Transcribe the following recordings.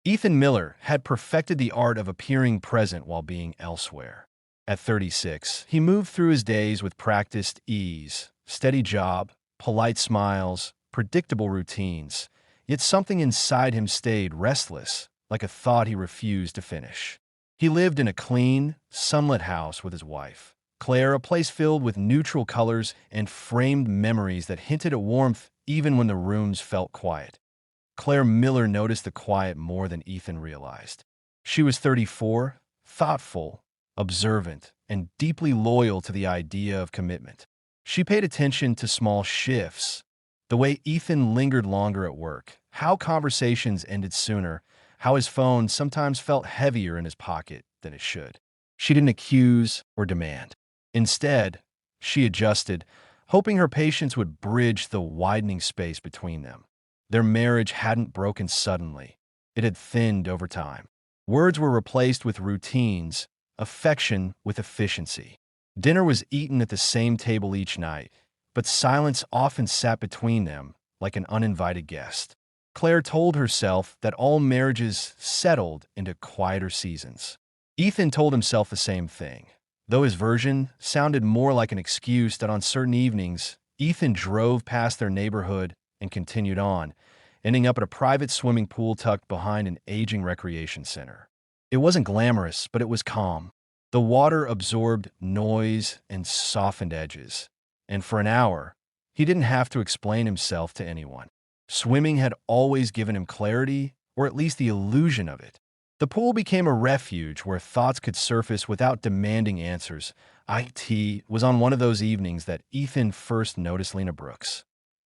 Ethan Miller had perfected the art of appearing present while being elsewhere. At 36, he moved through his days with practiced ease, steady job, polite smiles, predictable routines, yet something inside him stayed restless, like a thought he refused to finish. He lived in a clean, sunlit house with his wife, Claire, a place filled with neutral colors and framed memories that hinted at warmth even when the rooms felt quiet. Claire Miller noticed the quiet more than Ethan realized. She was 34, thoughtful, observant, and deeply loyal to the idea of commitment. She paid attention to small shifts, the way Ethan lingered longer at work, how conversations ended sooner, how his phone sometimes felt heavier in his pocket than it should. She didn't accuse or demand. Instead, she adjusted, hoping her patience would bridge the widening space between them. Their marriage hadn't broken suddenly. It had thinned over time. Words were replaced with routines, affection with efficiency. Dinner was eaten at the same table each night, but silence often sat between them like an uninvited guest. Claire told herself that all marriages settled into quieter seasons. Ethan told himself the same thing. Though his version sounded more like an excuse that on certain evenings, Ethan drove past their neighborhood and continued on, ending up at a private swimming pool tucked behind an aging recreation center. It wasn't glamorous, but it was calm. The water absorbed noise and softened edges, and for an hour, he didn't have to explain himself to anyone. Swimming had always given him clarity, or at least the illusion of it. The pool became a refuge where thoughts could surface without demanding answers. It was on one of those evenings that Ethan first noticed Lena Brooks.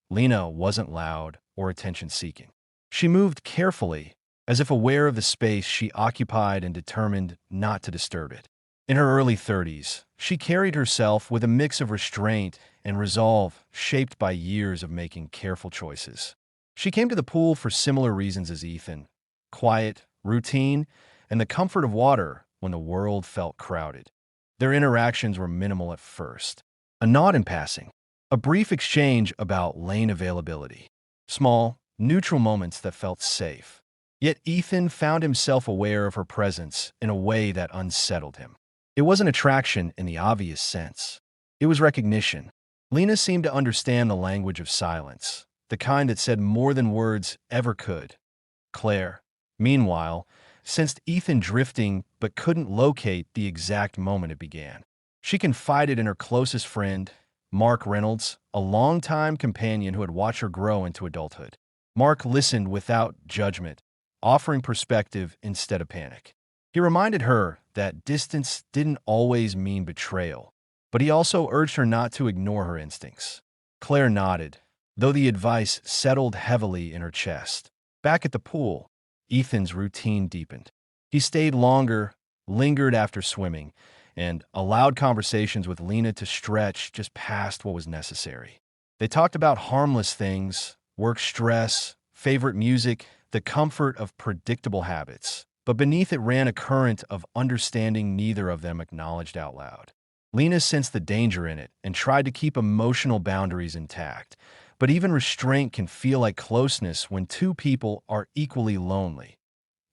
Lena wasn't loud or attention-seeking. She moved carefully, as if aware of the space she occupied and determined not to disturb it. In her early 30s, she carried herself with a mix of restraint and resolve shaped by years of making careful choices. She came to the pool for similar reasons as Ethan: quiet, routine, and the comfort of water when the world felt crowded. Their interactions were minimal at first. A nod in passing, a brief exchange about lane availability, small, neutral moments that felt safe. Yet Ethan found himself aware of her presence in a way that unsettled him. It wasn't attraction in the obvious sense. It was recognition. Lena seemed to understand the language of silence, the kind that said more than words ever could. Claire, meanwhile, sensed Ethan drifting but couldn't locate the exact moment it began. She confided in her closest friend, Mark Reynolds, a longtime companion who had watched her grow into adulthood. Mark listened without judgment, offering perspective instead of panic. He reminded her that distance didn't always mean betrayal, but he also urged her not to ignore her instincts. Claire nodded, though the advice settled heavily in her chest. Back at the pool, Ethan's routine deepened. He stayed longer, lingered after swimming, and allowed conversations with Lena to stretch just past what was necessary. They talked about harmless things, work stress, favorite music, the comfort of predictable habits. But beneath it ran a current of understanding neither of them acknowledged out loud. Lena sensed the danger in it and tried to keep emotional boundaries intact. But even restraint can feel like closeness when two people are equally lonely.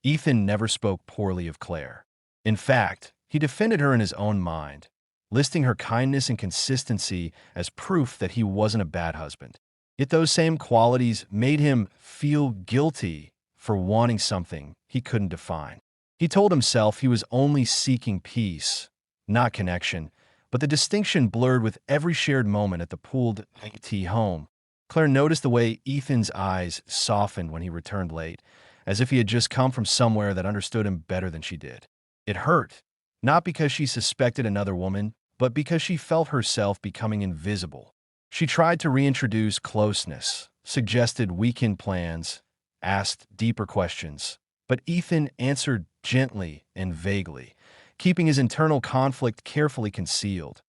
Ethan never spoke poorly of Claire. In fact, he defended her in his own mind, listing her kindness and consistency as proof that he wasn't a bad husband. Yet those same qualities made him feel guilty for wanting something he couldn't define. He told himself he was only seeking peace, not connection, but the distinction blurred with every shared moment at the pooled home. Claire noticed the way Ethan's eyes softened when he returned late, as if he had just come from somewhere that understood him better than she did. It hurt, not because she suspected another woman, but because she felt herself becoming invisible. She tried to reintroduce closeness, suggested weekend plans, asked deeper questions, but Ethan answered gently and vaguely, keeping his internal conflict carefully concealed.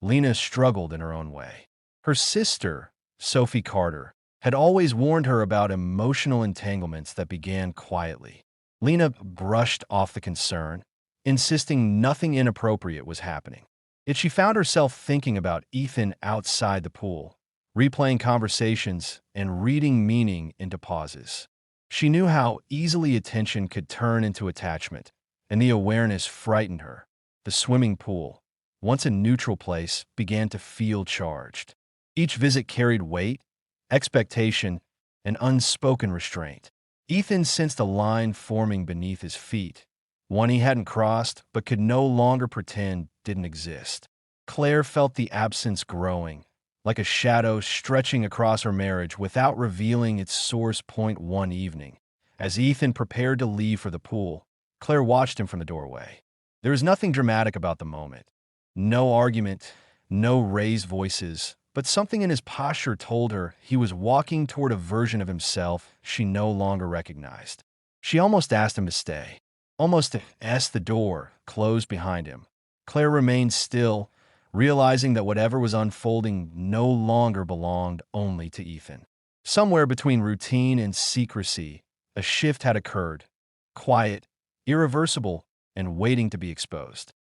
Lena struggled in her own way. Her sister, Sophie Carter, had always warned her about emotional entanglements that began quietly. Lena brushed off the concern, insisting nothing inappropriate was happening. Yet she found herself thinking about Ethan outside the pool, replaying conversations and reading meaning into pauses. She knew how easily attention could turn into attachment, and the awareness frightened her. The swimming pool, once a neutral place, began to feel charged. Each visit carried weight, expectation, and unspoken restraint. Ethan sensed a line forming beneath his feet, one he hadn't crossed but could no longer pretend didn't exist. Claire felt the absence growing, like a shadow stretching across her marriage without revealing its source point. One evening, as Ethan prepared to leave for the pool, Claire watched him from the doorway. There was nothing dramatic about the moment. No argument, no raised voices, but something in his posture told her he was walking toward a version of himself she no longer recognized. She almost asked him to stay, almost as the door closed behind him. Claire remained still, realizing that whatever was unfolding no longer belonged only to Ethan. Somewhere between routine and secrecy, a shift had occurred, quiet, irreversible, and waiting to be exposed.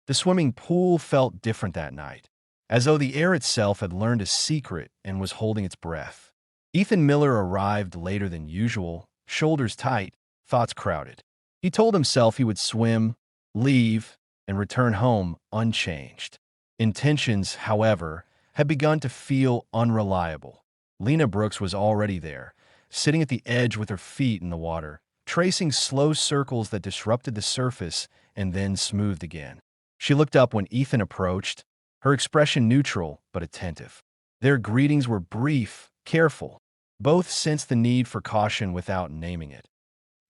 The swimming pool felt different that night, as though the air itself had learned a secret and was holding its breath. Ethan Miller arrived later than usual, shoulders tight, thoughts crowded. He told himself he would swim, leave, and return home unchanged. Intentions, however, had begun to feel unreliable. Lena Brooks was already there, sitting at the edge with her feet in the water, tracing slow circles that disrupted the surface and then smoothed again. She looked up when Ethan approached, her expression neutral but attentive. Their greetings were brief, careful. Both sensed the need for caution without naming it.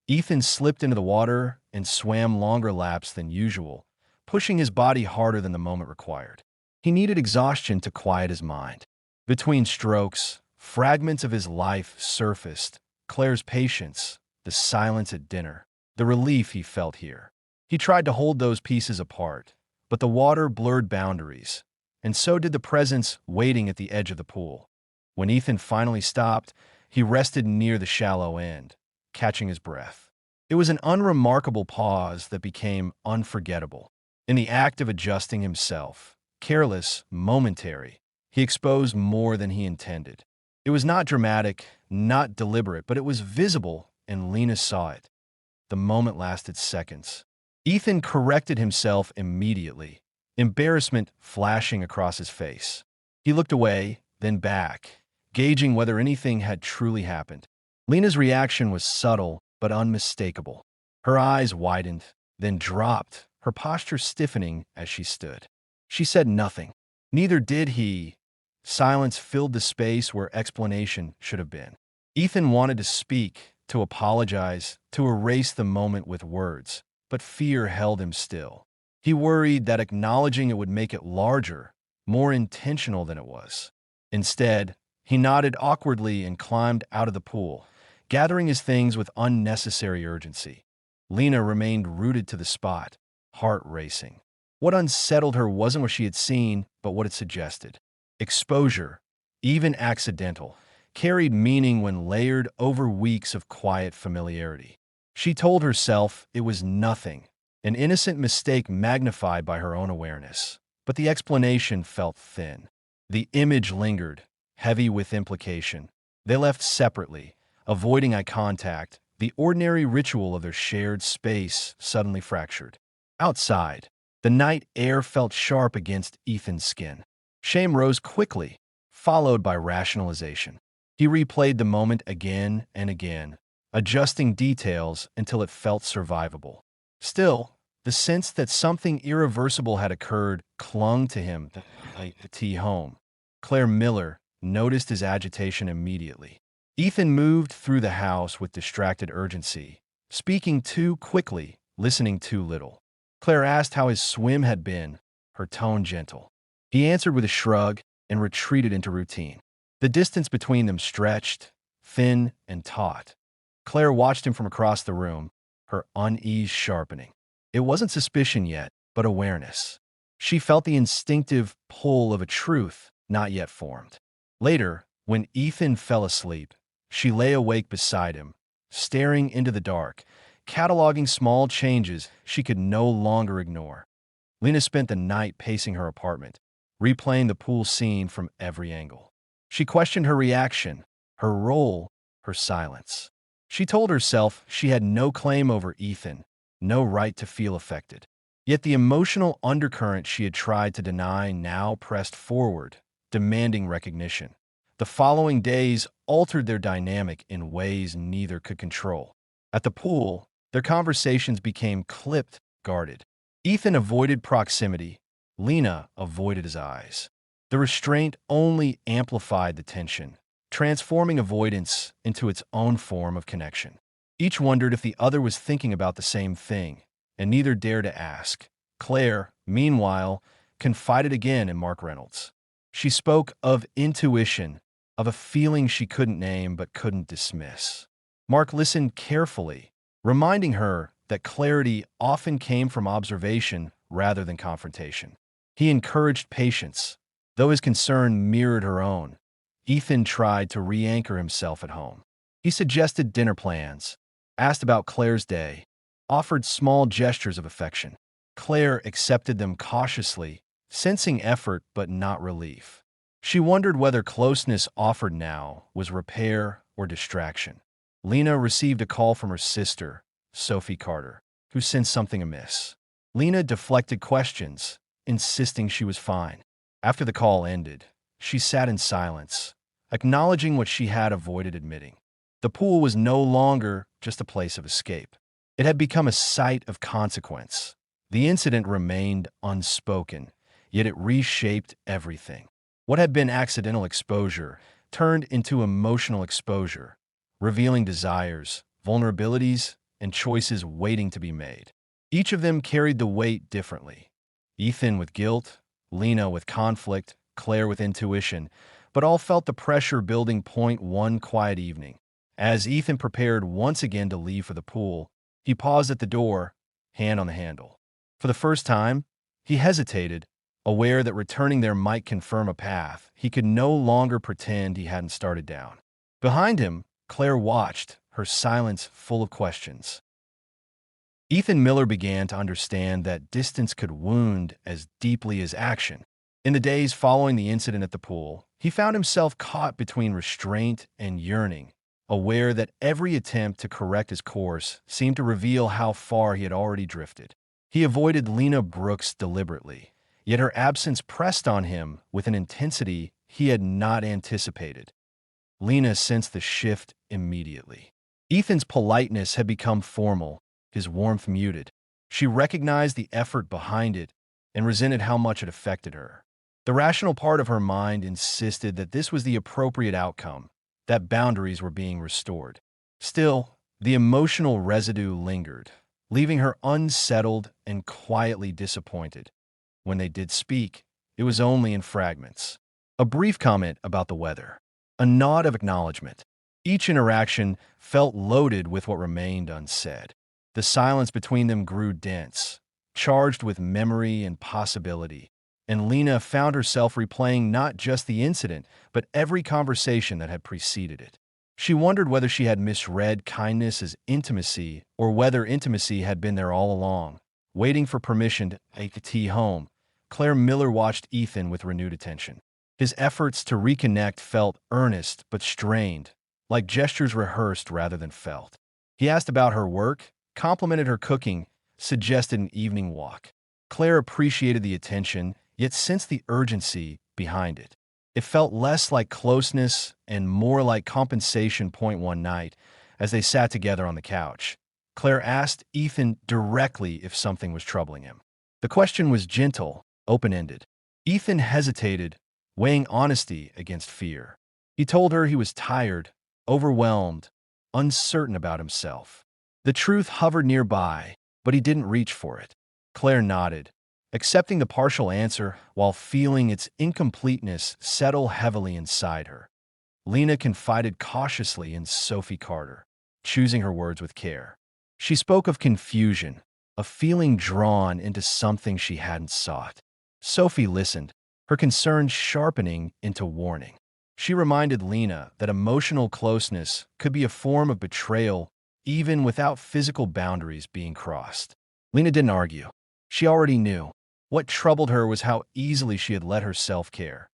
Ethan slipped into the water and swam longer laps than usual, pushing his body harder than the moment required. He needed exhaustion to quiet his mind. Between strokes, fragments of his life surfaced: Claire's patience, the silence at dinner, the relief he felt here. He tried to hold those pieces apart, but the water blurred boundaries, and so did the presence waiting at the edge of the pool. When Ethan finally stopped, he rested near the shallow end, catching his breath. It was an unremarkable pause that became unforgettable. In the act of adjusting himself, careless, momentary, he exposed more than he intended. It was not dramatic, not deliberate, but it was visible, and Lena saw it. The moment lasted seconds. Ethan corrected himself immediately, embarrassment flashing across his face. He looked away, then back, gauging whether anything had truly happened. Lena's reaction was subtle but unmistakable. Her eyes widened, then dropped, her posture stiffening as she stood. She said nothing. Neither did he. Silence filled the space where explanation should have been. Ethan wanted to speak, to apologize, to erase the moment with words, but fear held him still. He worried that acknowledging it would make it larger, more intentional than it was. Instead, he nodded awkwardly and climbed out of the pool, gathering his things with unnecessary urgency. Lena remained rooted to the spot, heart racing. What unsettled her wasn't what she had seen, but what it suggested. Exposure, even accidental, carried meaning when layered over weeks of quiet familiarity. She told herself it was nothing, an innocent mistake magnified by her own awareness. But the explanation felt thin. The image lingered, heavy with implication. They left separately, avoiding eye contact, the ordinary ritual of their shared space suddenly fractured. Outside, the night air felt sharp against Ethan's skin. Shame rose quickly, followed by rationalization. He replayed the moment again and again, adjusting details until it felt survivable. Still, the sense that something irreversible had occurred clung to him. The home. Claire Miller noticed his agitation immediately. Ethan moved through the house with distracted urgency, speaking too quickly, listening too little. Claire asked how his swim had been, her tone gentle. He answered with a shrug and retreated into routine. The distance between them stretched, thin and taut. Claire watched him from across the room, her unease sharpening. It wasn't suspicion yet, but awareness. She felt the instinctive pull of a truth not yet formed. Later, when Ethan fell asleep, she lay awake beside him, staring into the dark, cataloging small changes she could no longer ignore. Lena spent the night pacing her apartment, replaying the pool scene from every angle. She questioned her reaction, her role, her silence. She told herself she had no claim over Ethan, no right to feel affected. Yet the emotional undercurrent she had tried to deny now pressed forward, demanding recognition. The following days altered their dynamic in ways neither could control. At the pool, their conversations became clipped, guarded. Ethan avoided proximity. Lena avoided his eyes. The restraint only amplified the tension, transforming avoidance into its own form of connection. Each wondered if the other was thinking about the same thing, and neither dared to ask. Claire, meanwhile, confided again in Mark Reynolds. She spoke of intuition, of a feeling she couldn't name but couldn't dismiss. Mark listened carefully, reminding her that clarity often came from observation rather than confrontation. He encouraged patience, though his concern mirrored her own. Ethan tried to re-anchor himself at home. He suggested dinner plans, asked about Claire's day, offered small gestures of affection. Claire accepted them cautiously, sensing effort but not relief. She wondered whether closeness offered now was repair or distraction. Lena received a call from her sister, Sophie Carter, who sensed something amiss. Lena deflected questions, insisting she was fine. After the call ended, she sat in silence, acknowledging what she had avoided admitting. The pool was no longer just a place of escape. It had become a site of consequence. The incident remained unspoken, yet it reshaped everything. What had been accidental exposure turned into emotional exposure, revealing desires, vulnerabilities, and choices waiting to be made. Each of them carried the weight differently. Ethan with guilt, Lena with conflict, Claire with intuition, but all felt the pressure building. One quiet evening. As Ethan prepared once again to leave for the pool, he paused at the door, hand on the handle. For the first time, he hesitated, aware that returning there might confirm a path he could no longer pretend he hadn't started down. Behind him, Claire watched, her silence full of questions. Ethan Miller began to understand that distance could wound as deeply as action. In the days following the incident at the pool, he found himself caught between restraint and yearning, aware that every attempt to correct his course seemed to reveal how far he had already drifted. He avoided Lena Brooks deliberately, yet her absence pressed on him with an intensity he had not anticipated. Lena sensed the shift immediately. Ethan's politeness had become formal, his warmth muted. She recognized the effort behind it and resented how much it affected her. The rational part of her mind insisted that this was the appropriate outcome, that boundaries were being restored. Still, the emotional residue lingered, leaving her unsettled and quietly disappointed. When they did speak, it was only in fragments. A brief comment about the weather, a nod of acknowledgement. Each interaction felt loaded with what remained unsaid. The silence between them grew dense, charged with memory and possibility, and Lena found herself replaying not just the incident, but every conversation that had preceded it. She wondered whether she had misread kindness as intimacy or whether intimacy had been there all along, waiting for permission to take the tea home. Claire Miller watched Ethan with renewed attention. His efforts to reconnect felt earnest but strained, like gestures rehearsed rather than felt. He asked about her work, complimented her cooking, suggested an evening walk. Claire appreciated the attention, yet sensed the urgency behind it. It felt less like closeness and more like compensation. One night, as they sat together on the couch, Claire asked Ethan directly if something was troubling him. The question was gentle, open-ended. Ethan hesitated, weighing honesty against fear. He told her he was tired, overwhelmed, uncertain about himself. The truth hovered nearby, but he didn't reach for it. Claire nodded, accepting the partial answer while feeling its incompleteness settle heavily inside her. Lena confided cautiously in Sophie Carter, choosing her words with care. She spoke of confusion, a feeling drawn into something she hadn't sought. Sophie listened, her concern sharpening into warning. She reminded Lena that emotional closeness could be a form of betrayal even without physical boundaries being crossed. Lena didn't argue. She already knew. What troubled her was how easily she had let herself care.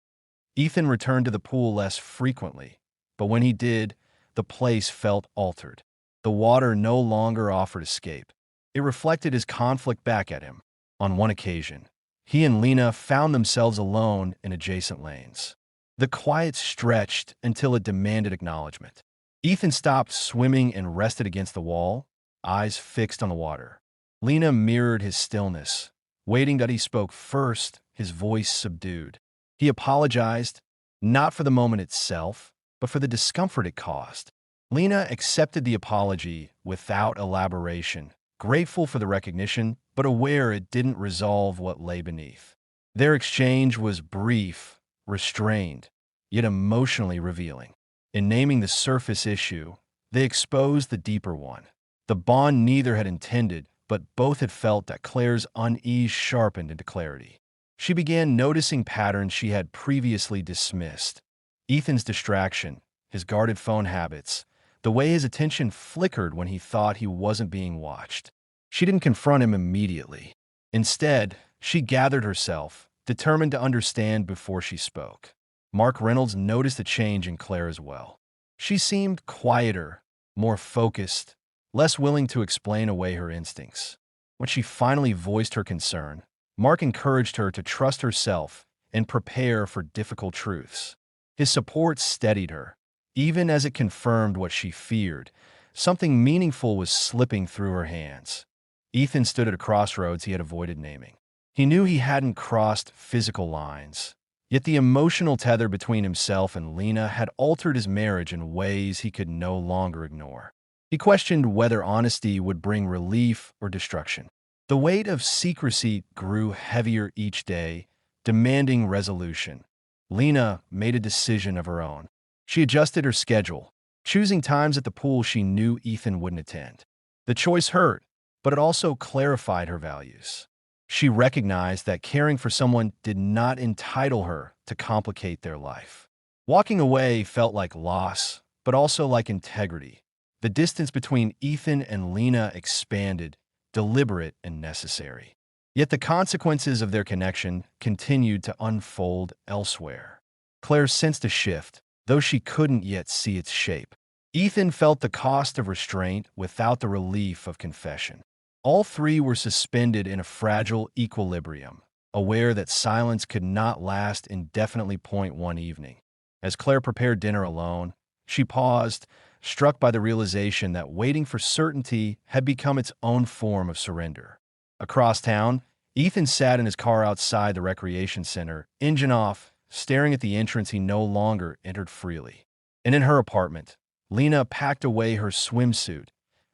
Ethan returned to the pool less frequently, but when he did, the place felt altered. The water no longer offered escape. It reflected his conflict back at him. On one occasion, he and Lena found themselves alone in adjacent lanes. The quiet stretched until it demanded acknowledgement. Ethan stopped swimming and rested against the wall, eyes fixed on the water. Lena mirrored his stillness, waiting that he spoke first, his voice subdued. He apologized, not for the moment itself, but for the discomfort it caused. Lena accepted the apology without elaboration, grateful for the recognition, but aware it didn't resolve what lay beneath. Their exchange was brief, restrained, yet emotionally revealing. In naming the surface issue, they exposed the deeper one. The bond neither had intended, but both had felt that Claire's unease sharpened into clarity. She began noticing patterns she had previously dismissed. Ethan's distraction, his guarded phone habits, the way his attention flickered when he thought he wasn't being watched. She didn't confront him immediately. Instead, she gathered herself, determined to understand before she spoke. Mark Reynolds noticed a change in Claire as well. She seemed quieter, more focused, less willing to explain away her instincts. When she finally voiced her concern, Mark encouraged her to trust herself and prepare for difficult truths. His support steadied her, even as it confirmed what she feared. Something meaningful was slipping through her hands. Ethan stood at a crossroads he had avoided naming. He knew he hadn't crossed physical lines, yet the emotional tether between himself and Lena had altered his marriage in ways he could no longer ignore. He questioned whether honesty would bring relief or destruction. The weight of secrecy grew heavier each day, demanding resolution. Lena made a decision of her own. She adjusted her schedule, choosing times at the pool she knew Ethan wouldn't attend. The choice hurt, but it also clarified her values. She recognized that caring for someone did not entitle her to complicate their life. Walking away felt like loss, but also like integrity. The distance between Ethan and Lena expanded, deliberate and necessary. Yet the consequences of their connection continued to unfold elsewhere. Claire sensed a shift, though she couldn't yet see its shape. Ethan felt the cost of restraint without the relief of confession. All three were suspended in a fragile equilibrium, aware that silence could not last indefinitely. One evening, as Claire prepared dinner alone, she paused, struck by the realization that waiting for certainty had become its own form of surrender. Across town, Ethan sat in his car outside the recreation center, engine off, staring at the entrance he no longer entered freely. And in her apartment, Lena packed away her swimsuit,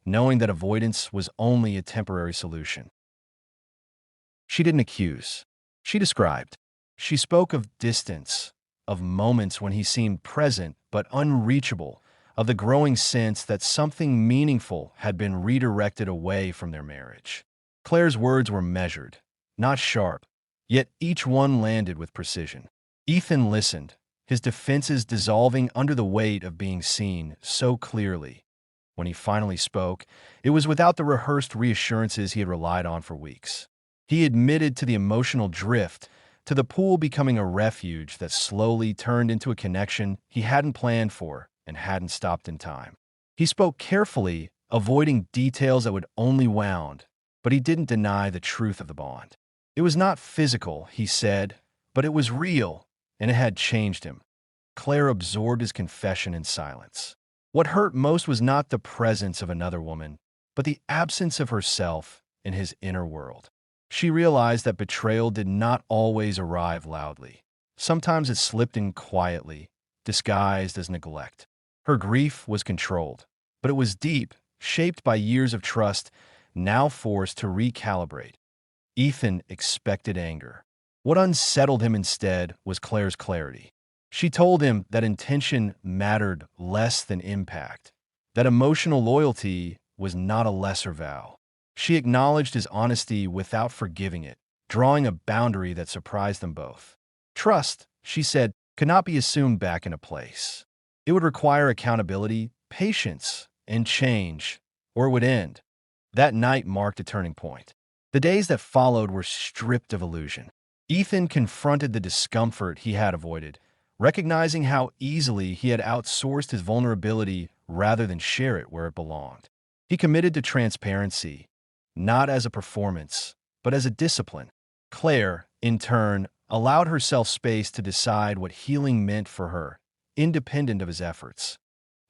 knowing that avoidance was only a temporary solution. She didn't accuse. She described. She spoke of distance, of moments when he seemed present but unreachable, of the growing sense that something meaningful had been redirected away from their marriage. Claire's words were measured, not sharp, yet each one landed with precision. Ethan listened, his defenses dissolving under the weight of being seen so clearly. When he finally spoke, it was without the rehearsed reassurances he had relied on for weeks. He admitted to the emotional drift, to the pool becoming a refuge that slowly turned into a connection he hadn't planned for and hadn't stopped in time. He spoke carefully, avoiding details that would only wound, but he didn't deny the truth of the bond. It was not physical, he said, but it was real, and it had changed him. Claire absorbed his confession in silence. What hurt most was not the presence of another woman, but the absence of herself in his inner world. She realized that betrayal did not always arrive loudly. Sometimes it slipped in quietly, disguised as neglect. Her grief was controlled, but it was deep, shaped by years of trust, now forced to recalibrate. Ethan expected anger. What unsettled him instead was Claire's clarity. She told him that intention mattered less than impact, that emotional loyalty was not a lesser vow. She acknowledged his honesty without forgiving it, drawing a boundary that surprised them both. Trust, she said, could not be assumed back into place. It would require accountability, patience, and change, or it would end. That night marked a turning point. The days that followed were stripped of illusion. Ethan confronted the discomfort he had avoided, recognizing how easily he had outsourced his vulnerability rather than share it where it belonged. He committed to transparency, not as a performance, but as a discipline. Claire, in turn, allowed herself space to decide what healing meant for her, independent of his efforts.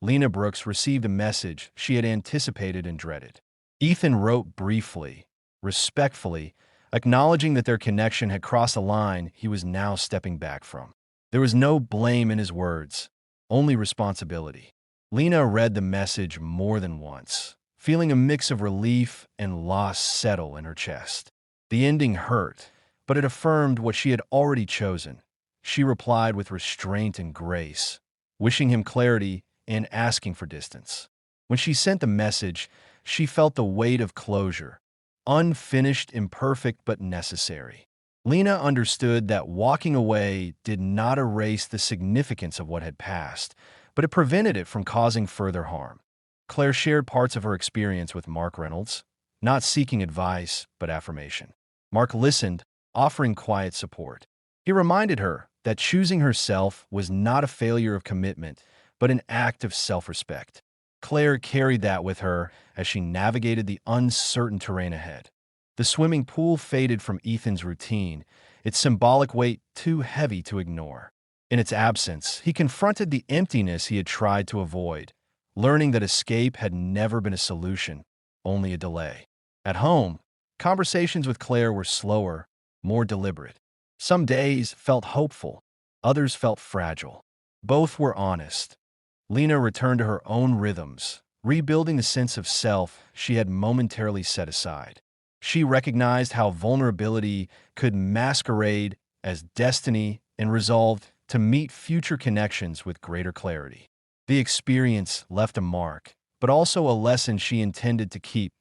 Lena Brooks received a message she had anticipated and dreaded. Ethan wrote briefly, respectfully, acknowledging that their connection had crossed a line he was now stepping back from. There was no blame in his words, only responsibility. Lena read the message more than once, feeling a mix of relief and loss settle in her chest. The ending hurt, but it affirmed what she had already chosen. She replied with restraint and grace, wishing him clarity and asking for distance. When she sent the message, she felt the weight of closure, unfinished, imperfect, but necessary. Lena understood that walking away did not erase the significance of what had passed, but it prevented it from causing further harm. Claire shared parts of her experience with Mark Reynolds, not seeking advice, but affirmation. Mark listened, offering quiet support. He reminded her that choosing herself was not a failure of commitment, but an act of self-respect. Claire carried that with her as she navigated the uncertain terrain ahead. The swimming pool faded from Ethan's routine, its symbolic weight too heavy to ignore. In its absence, he confronted the emptiness he had tried to avoid, learning that escape had never been a solution, only a delay. At home, conversations with Claire were slower, more deliberate. Some days felt hopeful, others felt fragile. Both were honest. Lena returned to her own rhythms, rebuilding the sense of self she had momentarily set aside. She recognized how vulnerability could masquerade as destiny and resolved to meet future connections with greater clarity. The experience left a mark, but also a lesson she intended to keep.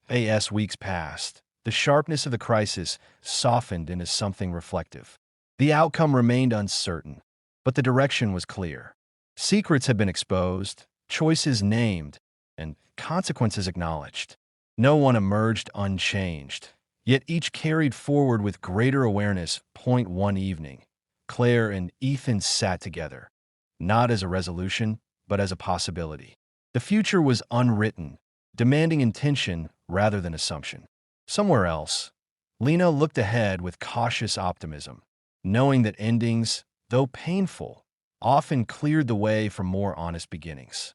As weeks passed, the sharpness of the crisis softened into something reflective. The outcome remained uncertain, but the direction was clear. Secrets had been exposed, choices named, and consequences acknowledged. No one emerged unchanged, yet each carried forward with greater awareness. One evening, Claire and Ethan sat together, not as a resolution, but as a possibility. The future was unwritten, demanding intention rather than assumption. Somewhere else, Lena looked ahead with cautious optimism, knowing that endings, though painful, often cleared the way for more honest beginnings.